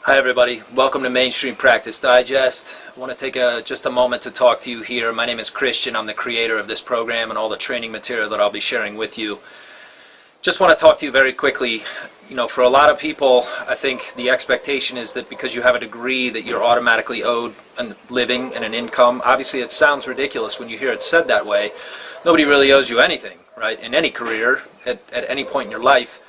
Hi everybody, welcome to Mainstream Practice Digest. I want to take just a moment to talk to you here. My name is Christian. I'm the creator of this program and all the training material that I'll be sharing with you. Just want to talk to you very quickly. You know, for a lot of people, I think the expectation is that because you have a degree that you're automatically owed a living and an income. Obviously it sounds ridiculous when you hear it said that way. Nobody really owes you anything, right, in any career at any point in your life.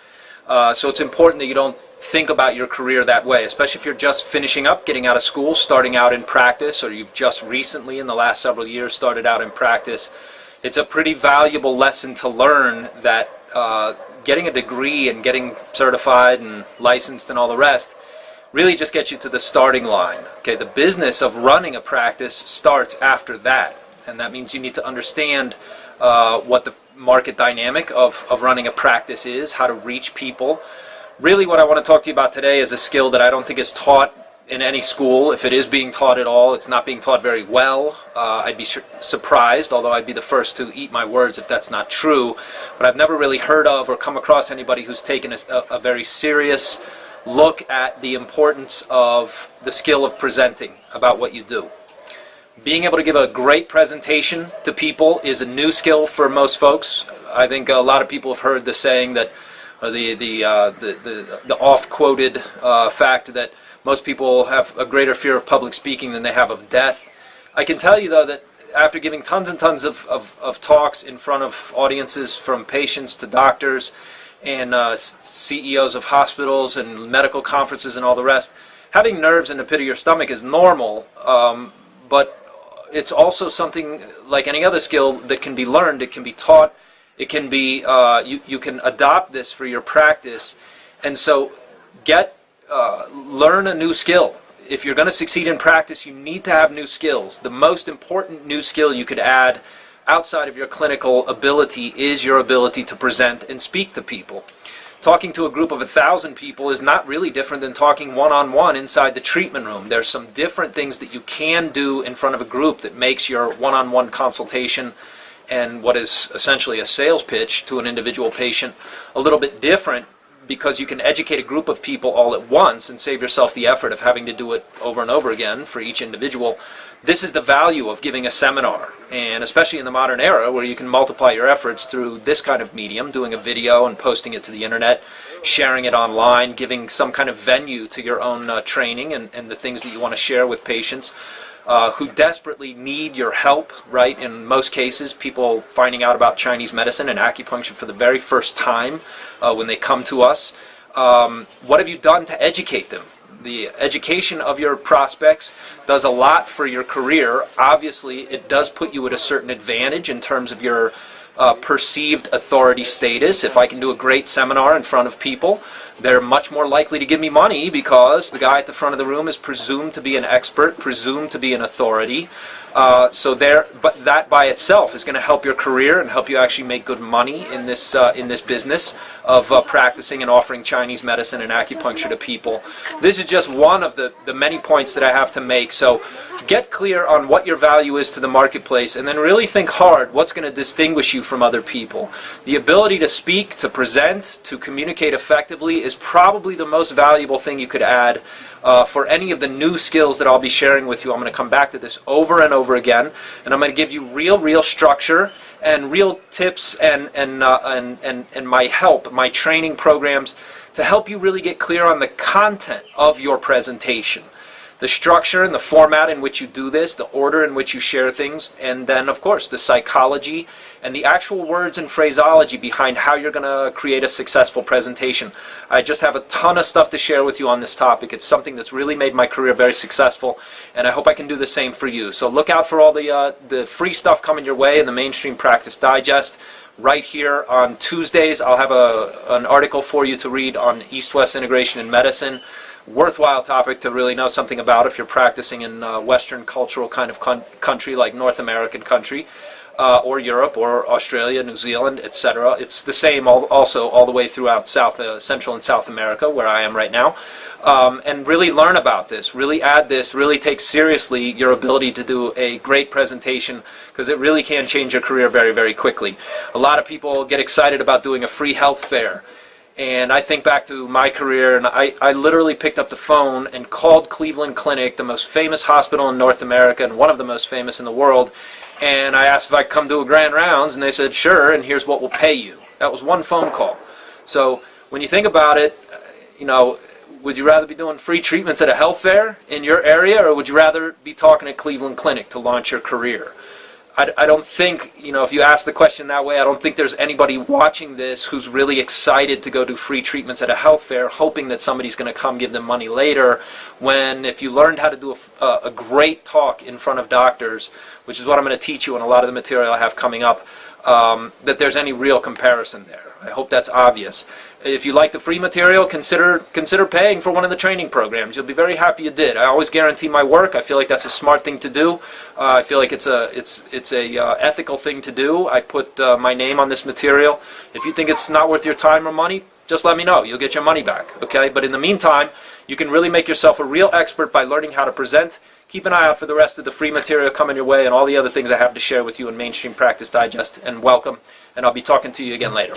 So it's important that you don't think about your career that way, especially if you're just finishing up, getting out of school, starting out in practice, or you've just recently in the last several years started out in practice. It's a pretty valuable lesson to learn that getting a degree and getting certified and licensed and all the rest really just gets you to the starting line. Okay, the business of running a practice starts after that, and that means you need to understand what the market dynamic of running a practice is, how to reach people. Really what I want to talk to you about today is a skill that I don't think is taught in any school. If it is being taught at all, it's not being taught very well. I'd be surprised, although I'd be the first to eat my words if that's not true. But I've never really heard of or come across anybody who's taken a very serious look at the importance of the skill of presenting about what you do. Being able to give a great presentation to people is a new skill for most folks. I think a lot of people have heard the saying that the oft-quoted fact that most people have a greater fear of public speaking than they have of death. I can tell you, though, that after giving tons and tons of talks in front of audiences, from patients to doctors and CEOs of hospitals and medical conferences and all the rest, having nerves in the pit of your stomach is normal, but it's also something like any other skill that can be learned, it can be taught. It can be, you can adopt this for your practice, and so learn a new skill. If you're going to succeed in practice, you need to have new skills. The most important new skill you could add outside of your clinical ability is your ability to present and speak to people. Talking to a group of 1,000 people is not really different than talking one-on-one inside the treatment room. There's some different things that you can do in front of a group that makes your one-on-one consultation and what is essentially a sales pitch to an individual patient a little bit different, because you can educate a group of people all at once and save yourself the effort of having to do it over and over again for each individual. This is the value of giving a seminar, and especially in the modern era where you can multiply your efforts through this kind of medium, doing a video and posting it to the internet, sharing it online, giving some kind of venue to your own training and the things that you want to share with patients who desperately need your help, right? In most cases, people finding out about Chinese medicine and acupuncture for the very first time when they come to us. What have you done to educate them? The education of your prospects does a lot for your career. Obviously, it does put you at a certain advantage in terms of your perceived authority status. If I can do a great seminar in front of people, they're much more likely to give me money because the guy at the front of the room is presumed to be an expert, presumed to be an authority. But that by itself is going to help your career and help you actually make good money in this business of practicing and offering Chinese medicine and acupuncture to people. This is just one of the many points that I have to make. So get clear on what your value is to the marketplace, and then really think hard what's going to distinguish you from other people. The ability to speak, to present, to communicate effectively is probably the most valuable thing you could add for any of the new skills that I'll be sharing with you. I'm going to come back to this over and over again, and I'm going to give you real structure and real tips and my help, my training programs to help you really get clear on the content of your presentation. The structure and the format in which you do this, the order in which you share things, and then, of course, the psychology and the actual words and phraseology behind how you're going to create a successful presentation. I just have a ton of stuff to share with you on this topic. It's something that's really made my career very successful, and I hope I can do the same for you. So look out for all the free stuff coming your way in the Mainstream Practice Digest. Right here on Tuesdays, I'll have an article for you to read on East-West integration in medicine. Worthwhile topic to really know something about if you're practicing in Western cultural kind of country like North American country, or Europe, or Australia, New Zealand, etc. It's the same also all the way throughout Central and South America, where I am right now. And really learn about this, really add this, really take seriously your ability to do a great presentation, because it really can change your career very, very quickly. A lot of people get excited about doing a free health fair. And I think back to my career, and I literally picked up the phone and called Cleveland Clinic, the most famous hospital in North America and one of the most famous in the world, and I asked if I could come do a grand rounds, and they said, sure, and here's what we'll pay you. That was one phone call. So when you think about it, you know, would you rather be doing free treatments at a health fair in your area, or would you rather be talking at Cleveland Clinic to launch your career? I don't think, you know, if you ask the question that way, I don't think there's anybody watching this who's really excited to go do free treatments at a health fair, hoping that somebody's going to come give them money later, when if you learned how to do a great talk in front of doctors, which is what I'm going to teach you in a lot of the material I have coming up, that there's any real comparison there. I hope that's obvious. If you like the free material, consider paying for one of the training programs. You'll be very happy you did. I always guarantee my work. I feel like that's a smart thing to do. I feel like it's a ethical thing to do. I put my name on this material. If you think it's not worth your time or money, just let me know. You'll get your money back. Okay? But in the meantime, you can really make yourself a real expert by learning how to present. Keep an eye out for the rest of the free material coming your way and all the other things I have to share with you in Mainstream Practice Digest. And welcome. And I'll be talking to you again later.